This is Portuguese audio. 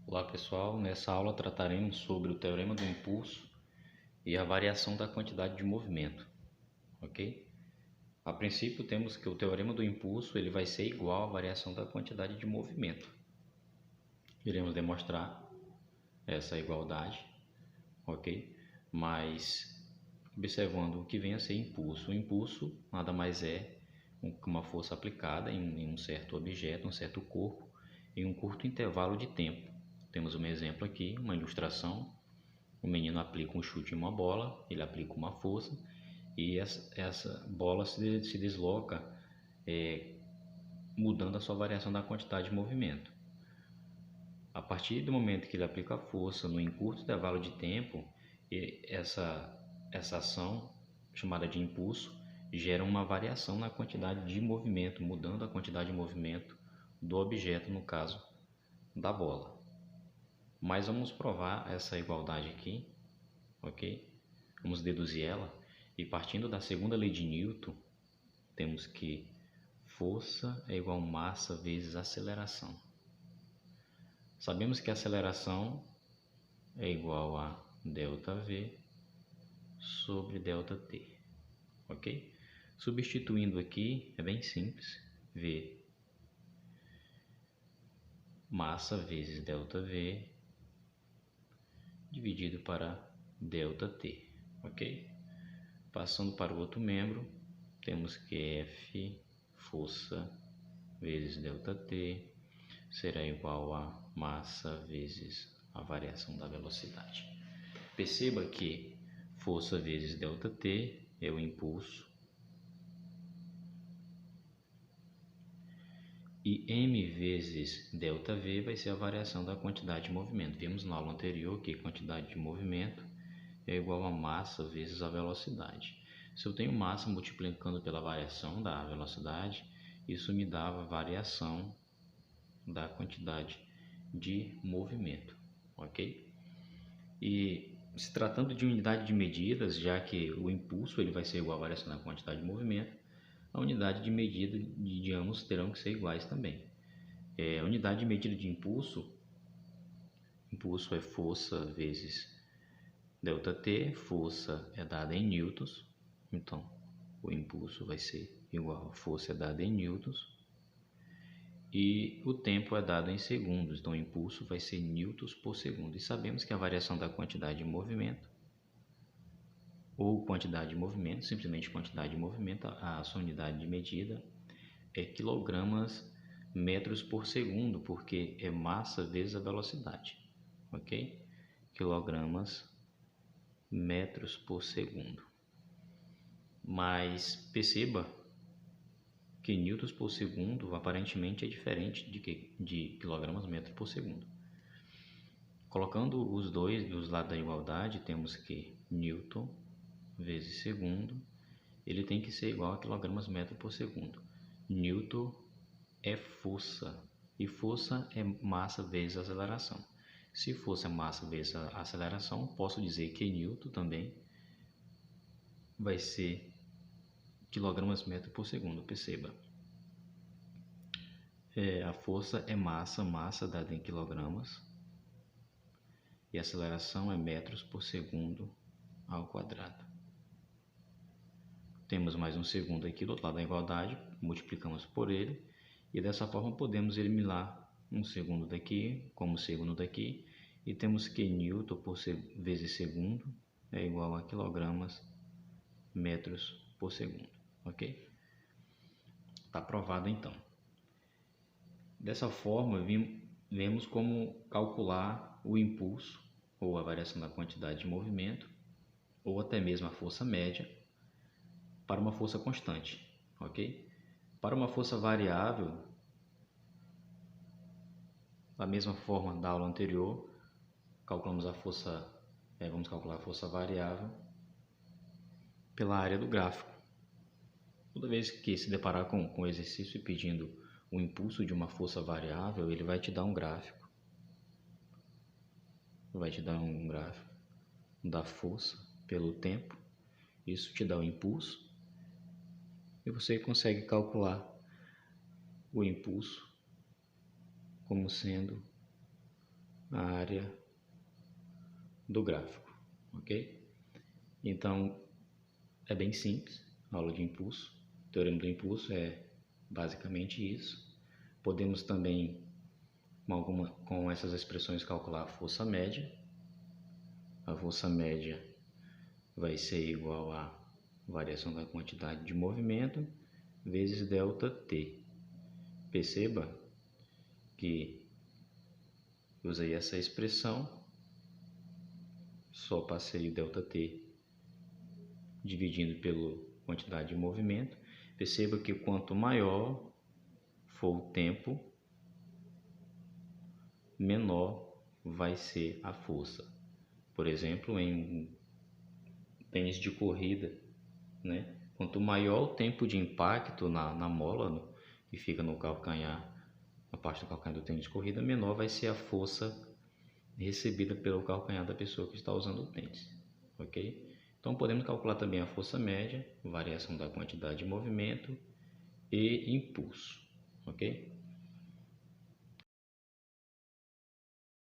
Olá pessoal, nessa aula trataremos sobre o teorema do impulso e a variação da quantidade de movimento, ok? A princípio temos que o teorema do impulso ele vai ser igual à variação da quantidade de movimento. Iremos demonstrar essa igualdade, ok? Mas observando o que vem a ser impulso. O impulso nada mais é que uma força aplicada em um certo objeto, um certo corpo, em um curto intervalo de tempo. Temos um exemplo aqui, uma ilustração. O menino aplica um chute em uma bola, ele aplica uma força e essa bola se desloca, mudando a sua variação da quantidade de movimento. A partir do momento que ele aplica a força no curto intervalo de tempo, essa ação, chamada de impulso, gera uma variação na quantidade de movimento, mudando a quantidade de movimento do objeto, no caso da bola. Mas vamos provar essa igualdade aqui, ok? Vamos deduzir ela e partindo da segunda lei de Newton, temos que força é igual a massa vezes aceleração. Sabemos que a aceleração é igual a ΔV sobre ΔT, ok? Substituindo aqui, é bem simples, V massa vezes ΔV dividido para ΔT, ok? Passando para o outro membro, temos que F força vezes ΔT será igual a massa vezes a variação da velocidade. Perceba que força vezes ΔT é o impulso e m vezes ΔV vai ser a variação da quantidade de movimento. Vimos na aula anterior que a quantidade de movimento é igual a massa vezes a velocidade. Se eu tenho massa multiplicando pela variação da velocidade, isso me dá a variação da quantidade de movimento, ok? E se tratando de unidade de medidas, já que o impulso ele vai ser igual à variação da quantidade de movimento, a unidade de medida de ambos terão que ser iguais também. A unidade de medida de impulso é força vezes ΔT, força é dada em newtons, então o impulso vai ser igual a força é dada em newtons, e o tempo é dado em segundos, então o impulso vai ser newtons por segundo. E sabemos que a variação da quantidade de movimento, ou quantidade de movimento, simplesmente quantidade de movimento, a sua unidade de medida é quilogramas metros por segundo, porque é massa vezes a velocidade, ok? Quilogramas metros por segundo. Mas perceba que newtons por segundo aparentemente é diferente de quilogramas metros por segundo. Colocando os dois dos lados da igualdade, temos que newton vezes segundo, ele tem que ser igual a quilogramas metros por segundo. Newton é força, e força é massa vezes aceleração. Se força é massa vezes a aceleração, posso dizer que Newton também vai ser quilogramas metros por segundo. Perceba, a força é massa dada em quilogramas, e a aceleração é metros por segundo ao quadrado. Temos mais um segundo aqui do outro lado da igualdade, multiplicamos por ele, e dessa forma podemos eliminar um segundo daqui como segundo daqui, e temos que Newton vezes segundo é igual a quilogramas metros por segundo, ok? Está provado então. Dessa forma, vemos como calcular o impulso, ou a variação da quantidade de movimento, ou até mesmo a força média, para uma força constante, ok? Para uma força variável, da mesma forma da aula anterior, calculamos a força, vamos calcular a força variável pela área do gráfico. Toda vez que se deparar com o exercício pedindo o impulso de uma força variável, ele vai te dar um gráfico. Vai te dar um gráfico da força pelo tempo. Isso te dá o impulso. E você consegue calcular o impulso como sendo a área do gráfico, ok? Então, é bem simples, a aula de impulso. O teorema do impulso é basicamente isso. Podemos também, com essas expressões, calcular a força média. A força média vai ser igual à variação da quantidade de movimento vezes ΔT. Perceba que usei essa expressão, só passei o ΔT dividindo pela quantidade de movimento. Perceba que quanto maior for o tempo, menor vai ser a força. Por exemplo, em tênis de corrida, né? Quanto maior o tempo de impacto na mola que fica no calcanhar, na parte do calcanhar do tênis de corrida, menor vai ser a força recebida pelo calcanhar da pessoa que está usando o tênis, ok? Então podemos calcular também a força média, variação da quantidade de movimento e impulso, ok?